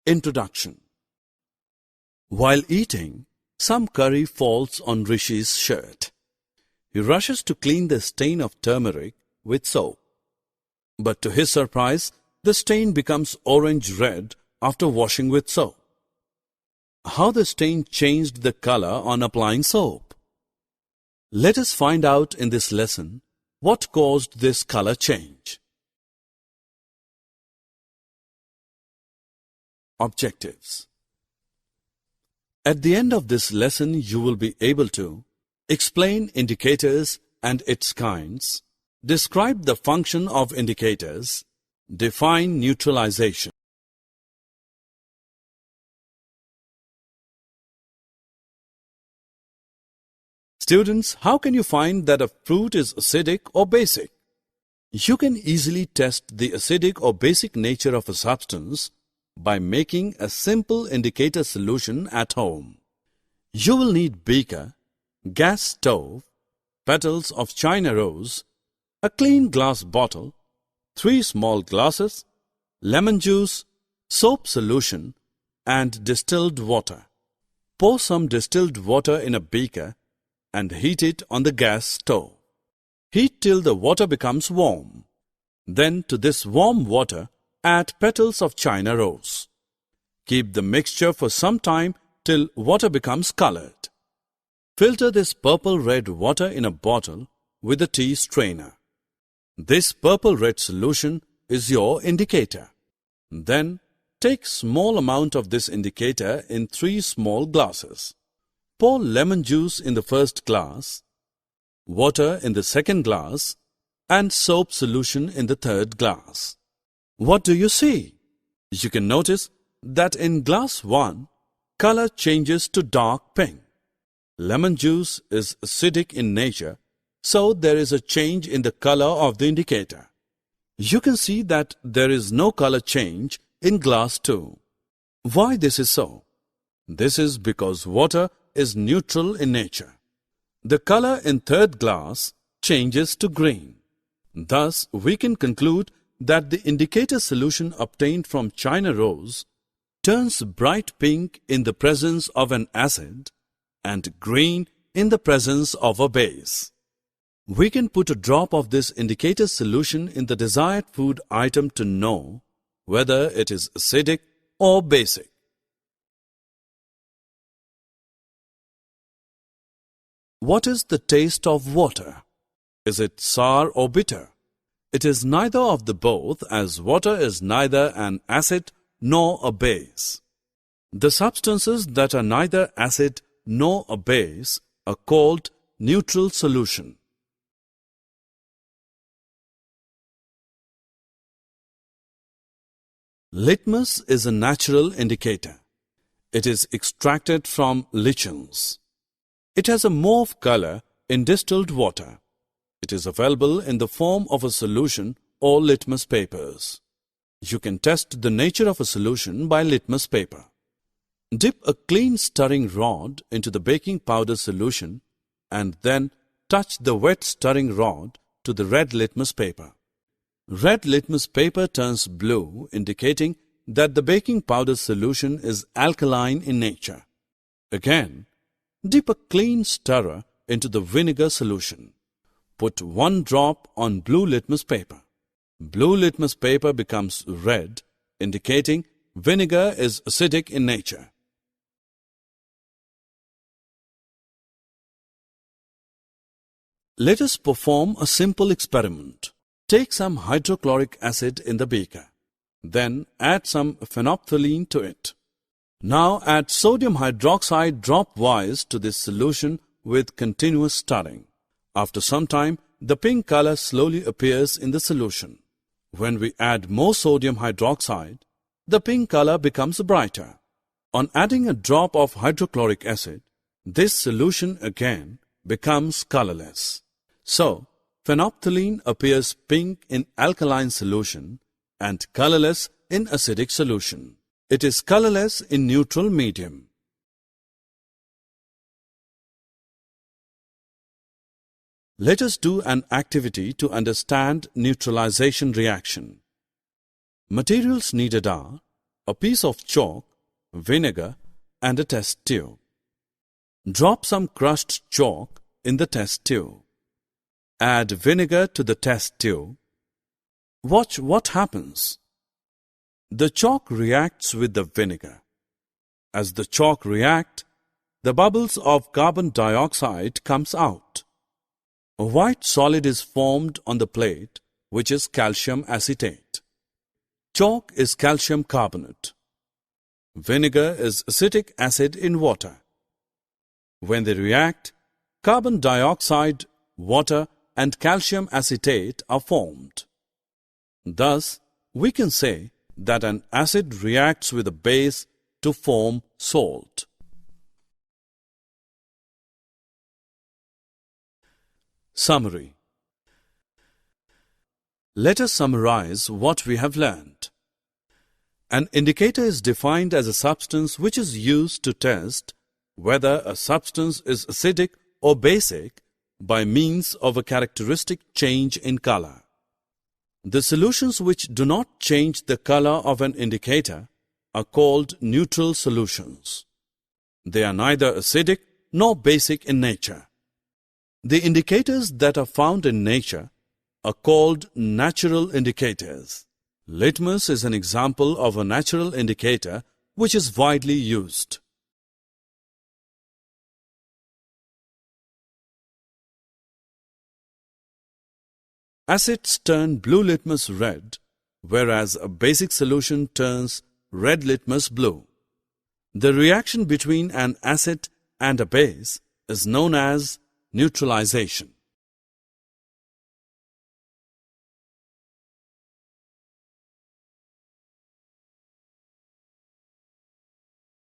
Introduction. While eating, some curry falls on Rishi's shirt. He rushes to clean the stain of turmeric with soap. But to his surprise, the stain becomes orange-red after washing with soap. How the stain changed the color on applying soap? Let us find out in this lesson what caused this color change. Objectives. At the end of this lesson, you will be able to explain indicators and its kinds, describe the function of indicators, define neutralization. Students, how can you find that a fruit is acidic or basic? You can easily test the acidic or basic nature of a substance by making a simple indicator solution at home. You will need beaker, gas stove, petals of China rose, a clean glass bottle, 3 small glasses, lemon juice, soap solution, and distilled water. Pour some distilled water in a beaker and heat it on the gas stove. Heat till the water becomes warm. Then to this warm water, add petals of China rose. Keep the mixture for some time till water becomes colored. Filter this purple-red water in a bottle with a tea strainer. This purple-red solution is your indicator. Then take small amount of this indicator in 3 small glasses. Pour lemon juice in the first glass, water in the second glass, and soap solution in the third glass. What do you see? You can notice that in glass 1, color changes to dark pink. Lemon juice is acidic in nature, so there is a change in the color of the indicator. You can see that there is no color change in glass 2. Why this is so? This is because water is neutral in nature. The color in third glass changes to green. Thus, we can conclude that the indicator solution obtained from China rose turns bright pink in the presence of an acid and green in the presence of a base. We can put a drop of this indicator solution in the desired food item to know whether it is acidic or basic. What is the taste of water? Is it sour or bitter? It is neither of the both, as water is neither an acid nor a base. The substances that are neither acid nor a base are called neutral solution. Litmus is a natural indicator. It is extracted from lichens. It has a mauve color in distilled water. It is available in the form of a solution or litmus papers. You can test the nature of a solution by litmus paper. Dip a clean stirring rod into the baking powder solution and then touch the wet stirring rod to the red litmus paper. Red litmus paper turns blue, indicating that the baking powder solution is alkaline in nature. Again, dip a clean stirrer into the vinegar solution. Put 1 drop on blue litmus paper. Blue litmus paper becomes red, indicating vinegar is acidic in nature. Let us perform a simple experiment. Take some hydrochloric acid in the beaker. Then add some phenolphthalein to it. Now add sodium hydroxide drop-wise to this solution with continuous stirring. After some time, the pink color slowly appears in the solution. When we add more sodium hydroxide, the pink color becomes brighter. On adding a drop of hydrochloric acid, this solution again becomes colorless. So, phenolphthalein appears pink in alkaline solution and colorless in acidic solution. It is colorless in neutral medium. Let us do an activity to understand neutralization reaction. Materials needed are a piece of chalk, vinegar, and a test tube. Drop some crushed chalk in the test tube. Add vinegar to the test tube. Watch what happens. The chalk reacts with the vinegar. As the chalk reacts, the bubbles of carbon dioxide comes out. A white solid is formed on the plate, which is calcium acetate. Chalk is calcium carbonate. Vinegar is acetic acid in water. When they react, carbon dioxide, water, and calcium acetate are formed. Thus, we can say that an acid reacts with a base to form salt. Summary. Let us summarize what we have learned. An indicator is defined as a substance which is used to test whether a substance is acidic or basic by means of a characteristic change in color. The solutions which do not change the color of an indicator are called neutral solutions. They are neither acidic nor basic in nature. The indicators that are found in nature are called natural indicators. Litmus is an example of a natural indicator which is widely used. Acids turn blue litmus red, whereas a basic solution turns red litmus blue. The reaction between an acid and a base is known as neutralization.